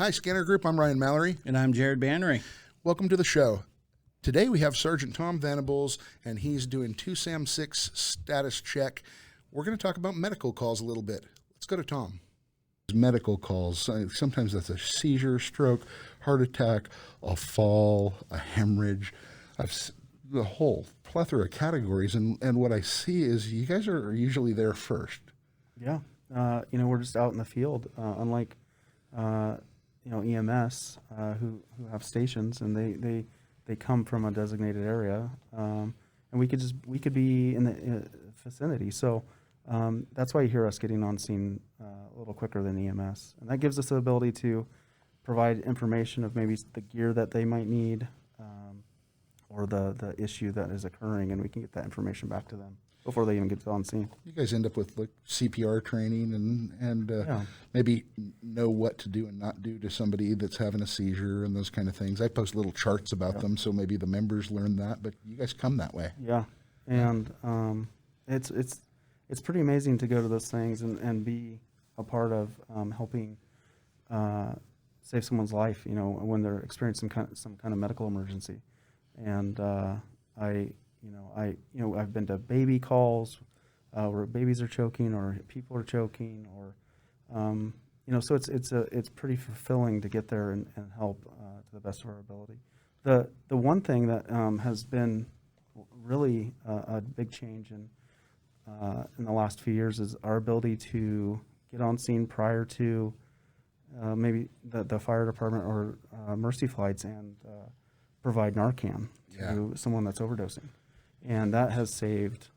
Hi, Scanner Group. I'm Ryan Mallory. And I'm Jared Banry. Welcome to the show. Today we have Sergeant Tom Venables, and he's doing 2 SAM 6 status check. We're going to talk about medical calls a little bit. Let's go to Tom. Medical calls, sometimes that's a seizure, stroke, heart attack, a fall, a hemorrhage. The whole plethora of categories, and what I see is you guys are usually there first. Yeah, we're just out in the field, unlike EMS who have stations, and they come from a designated area, and we could be in the vicinity. So that's why you hear us getting on scene a little quicker than EMS, and that gives us the ability to provide information of maybe the gear that they might need, or the issue that is occurring, and we can get that information back to them before they even get on scene. You guys end up with like CPR training and maybe know what to do and not do to somebody that's having a seizure and those kind of things. I post little charts about them, so maybe the members learn that, but you guys come that way. Yeah, and it's pretty amazing to go to those things and be a part of helping save someone's life, when they're experiencing some kind of medical emergency. And I've been to baby calls where babies are choking or people are choking, or so it's pretty fulfilling to get there and help to the best of our ability. The one thing that has been really a big change in the last few years is our ability to get on scene prior to maybe the fire department or mercy flights and provide Narcan to someone that's overdosing. And that has saved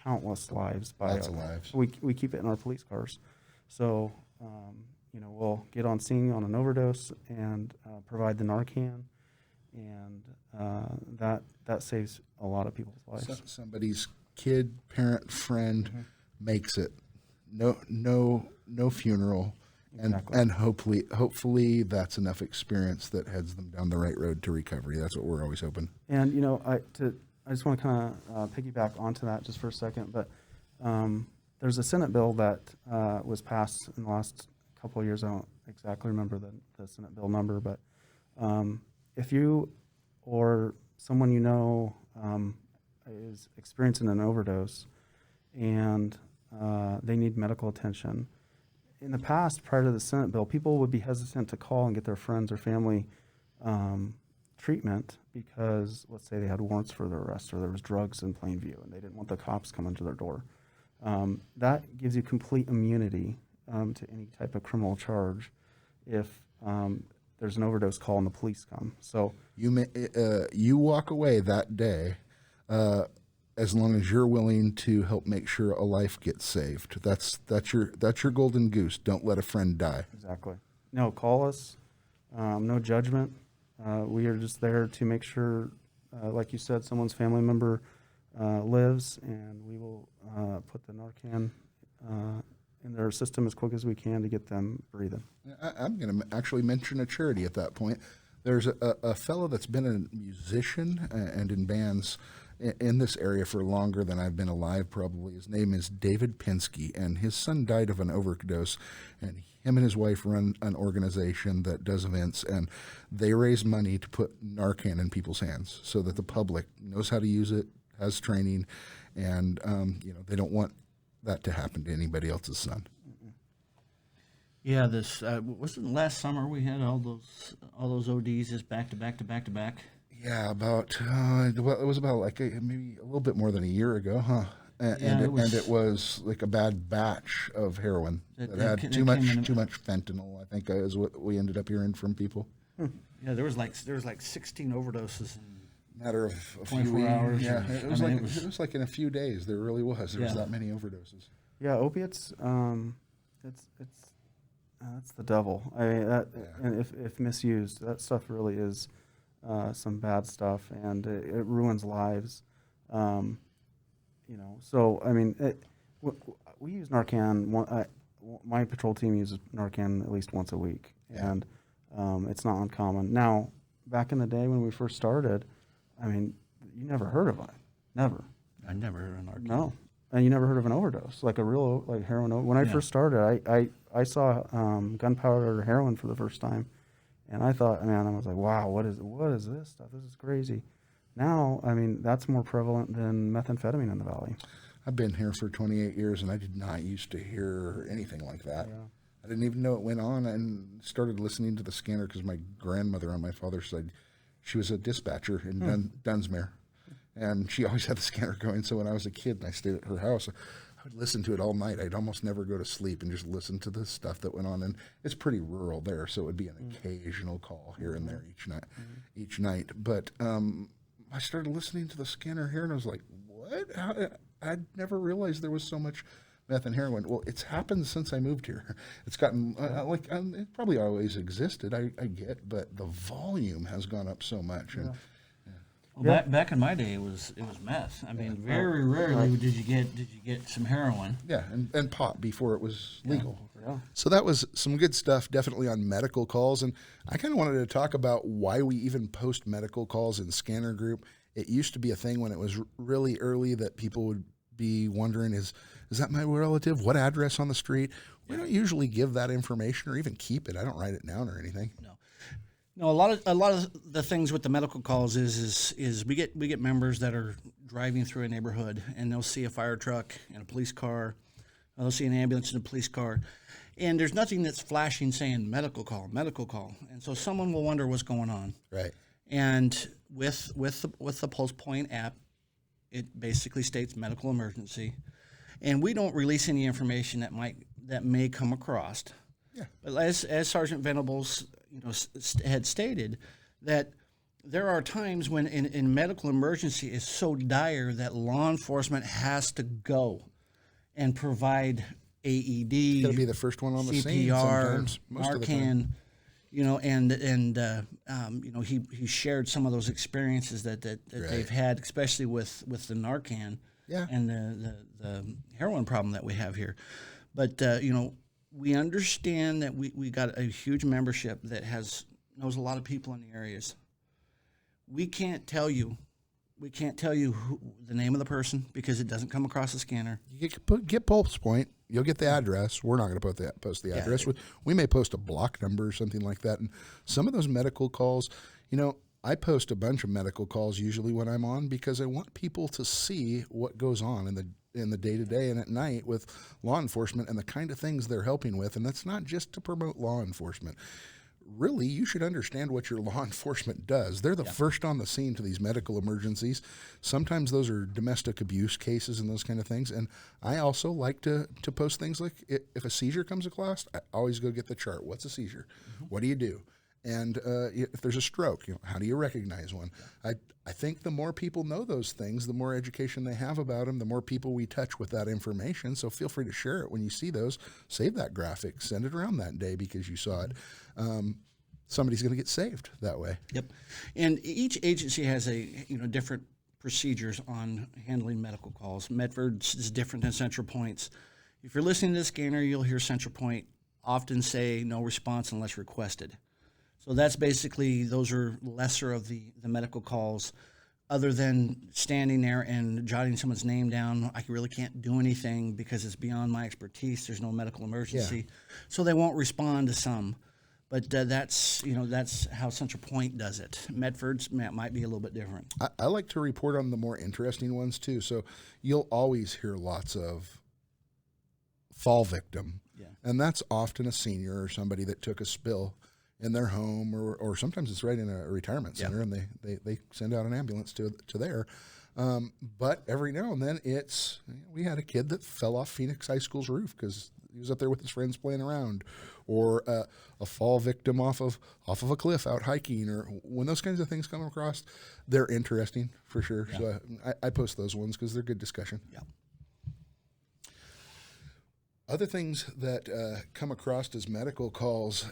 countless lives. Lots of lives. We keep it in our police cars. So, we'll get on scene on an overdose and provide the Narcan, and that saves a lot of people's lives. Somebody's kid, parent, friend makes it. No funeral. Exactly. And hopefully that's enough experience that heads them down the right road to recovery. That's what we're always hoping. And I just want to kind of piggyback onto that just for a second. But there's a Senate bill that was passed in the last couple of years. I don't exactly remember the Senate bill number, but if you or someone is experiencing an overdose and they need medical attention. In the past, prior to the Senate bill, people would be hesitant to call and get their friends or family treatment because, let's say, they had warrants for their arrest or there was drugs in plain view and they didn't want the cops coming to their door. That gives you complete immunity to any type of criminal charge if there's an overdose call and the police come. So you walk away that day as long as you're willing to help make sure a life gets saved. That's your golden goose. Don't let a friend die. Exactly. No, call us. No judgment. We are just there to make sure, like you said, someone's family member lives, and we will put the Narcan in their system as quick as we can to get them breathing. I'm going to actually mention a charity at that point. There's a fellow that's been a musician and in bands in this area for longer than I've been alive, probably. His name is David Pinsky, and his son died of an overdose, and him and his wife run an organization that does events, and they raise money to put Narcan in people's hands so that the public knows how to use it, has training, and they don't want that to happen to anybody else's son. Yeah, this wasn't last summer we had all those ODs just back to back to back to back. Yeah, it was about like maybe a little bit more than a year ago, huh? And it was like a bad batch of heroin that had too much fentanyl, I think, is what we ended up hearing from people. Yeah, there was like 16 overdoses in matter of a 24 few hours. Yeah, it was like in a few days. There really was. There was that many overdoses. Yeah, opiates. That's the devil. And if misused, that stuff really is some bad stuff, and it ruins lives. So I mean, we use Narcan. My patrol team uses Narcan at least once a week, and it's not uncommon. Now, back in the day when we first started, I mean, you never heard of it. Never. I never heard of Narcan. No. And you never heard of an overdose, like a real heroin. When I first started, I saw gunpowder heroin for the first time And I thought, man, I was like, wow, what is this stuff? This is crazy. Now, I mean, that's more prevalent than methamphetamine in the valley. I've been here for 28 years, and I did not used to hear anything like that. Yeah. I didn't even know it went on, and started listening to the scanner because my grandmother on my father's side, she was a dispatcher in Dunsmuir, and she always had the scanner going. So when I was a kid and I stayed at her house, I would listen to it all night. I'd almost never go to sleep and just listen to the stuff that went on. And it's pretty rural there, so it would be an occasional call here and there each night. But I started listening to the scanner here, and I was like, what? I'd never realized there was so much meth and heroin. Well, it's happened since I moved here. It's gotten, it probably always existed, I get, but the volume has gone up so much. And Well, back in my day, it was meth. I mean, very rarely did you get some heroin. yeah, and pot before it was legal. Yeah. So that was some good stuff, definitely on medical calls. And I kind of wanted to talk about why we even post medical calls in Scanner Group. It used to be a thing when it was really early that people would be wondering, is that my relative? What address on the street? We don't usually give that information or even keep it. I don't write it down or anything. No, a lot of the things with the medical calls is we get members that are driving through a neighborhood and they'll see a fire truck and a police car, they'll see an ambulance and a police car, and there's nothing that's flashing saying medical call, and so someone will wonder what's going on. Right. And with the Pulse Point app, it basically states medical emergency, and we don't release any information that may come across. Yeah. But as Sergeant Venables, had stated, that there are times when in medical emergency is so dire that law enforcement has to go and provide AED, Got to be the first one on the scene CPR, sometimes, most of the time. Narcan, he shared some of those experiences that Right. they've had, especially with the Narcan and the heroin problem that we have here. But we understand that we got a huge membership that knows a lot of people in the areas. We can't tell you the name of the person because it doesn't come across the scanner. You get Pulse Point, you'll get the address. We're not going to post the address. We may post a block number or something like that. And some of those medical calls, I post a bunch of medical calls usually when I'm on because I want people to see what goes on in the day-to-day and at night with law enforcement and the kind of things they're helping with. And that's not just to promote law enforcement. Really, you should understand what your law enforcement does. They're the first on the scene to these medical emergencies. Sometimes those are domestic abuse cases and those kind of things. And I also like to post things like if a seizure comes across, I always go get the chart. What's a seizure? Mm-hmm. What do you do? And if there's a stroke, how do you recognize one? I think the more people know those things, the more education they have about them, the more people we touch with that information. So feel free to share it when you see those. Save that graphic. Send it around that day because you saw it. Somebody's going to get saved that way. Yep. And each agency has different procedures on handling medical calls. Medford's is different than Central Point's. If you're listening to the scanner, you'll hear Central Point often say no response unless requested. So that's basically, those are lesser of the medical calls. Other than standing there and jotting someone's name down, I really can't do anything because it's beyond my expertise. There's no medical emergency. Yeah. So they won't respond to some. But that's how Central Point does it. Medford's might be a little bit different. I like to report on the more interesting ones too. So you'll always hear lots of fall victim. Yeah. And that's often a senior or somebody that took a spill in their home, or sometimes it's right in a retirement center, and they send out an ambulance to there. But every now and then we had a kid that fell off Phoenix High School's roof because he was up there with his friends playing around, or a fall victim off of a cliff out hiking, or when those kinds of things come across, they're interesting for sure. Yeah. So I post those ones because they're good discussion. Yeah. Other things that come across as medical calls,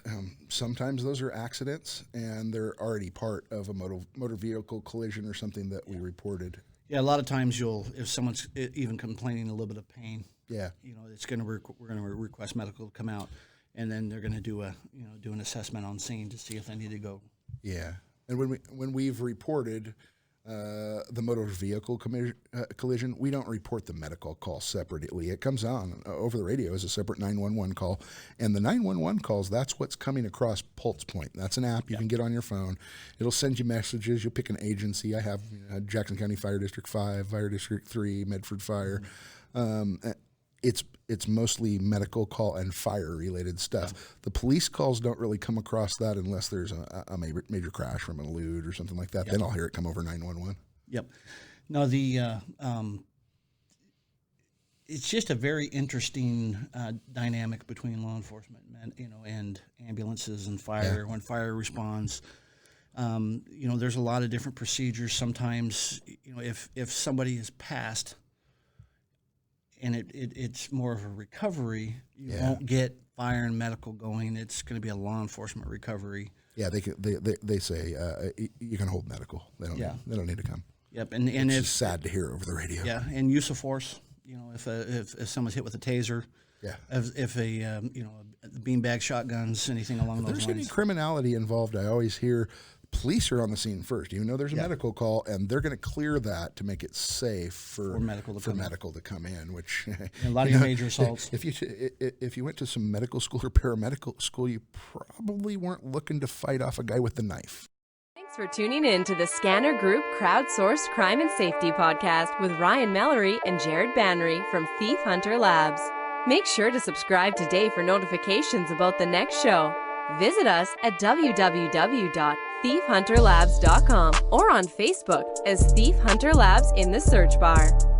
sometimes those are accidents, and they're already part of a motor vehicle collision or something that we reported. Yeah, a lot of times if someone's even complaining a little bit of pain, it's we're going to request medical to come out, and then they're going to do an assessment on scene to see if they need to go. Yeah, and when we've reported the motor vehicle collision, we don't report the medical call separately. It comes on over the radio as a separate 911 call. And the 911 calls, that's what's coming across Pulse Point. That's an app you can get on your phone. It'll send you messages. You'll pick an agency. I have Jackson County Fire District 5, Fire District 3, Medford Fire. It's mostly medical call and fire-related stuff. Yeah. The police calls don't really come across that unless there's a major crash from an elude or something like that. Yep. Then I'll hear it come over 911. Yep. No, it's just a very interesting dynamic between law enforcement and ambulances and fire. Yeah. When fire responds, there's a lot of different procedures. Sometimes, if somebody is passed, and it's more of a recovery, you won't get fire and medical going. It's going to be a law enforcement recovery. Yeah, they say you can hold medical. They don't need to come. Yep, and it's just sad to hear over the radio. Yeah, and use of force. If someone's hit with a taser. Yeah. If a beanbag shotguns, anything along those lines. If there's any criminality involved, I always hear police are on the scene first. Even though there's a medical call, and they're going to clear that to make it safe for medical to come in. Which a lot of major assaults. If you went to some medical school or paramedical school, you probably weren't looking to fight off a guy with the knife. Thanks for tuning in to the Scanner Group Crowdsourced Crime and Safety Podcast with Ryan Mallory and Jared Banry from ThiefHunter Labs. Make sure to subscribe today for notifications about the next show. Visit us at www.thiefhunterlabs.com or on Facebook as Thief Hunter Labs in the search bar.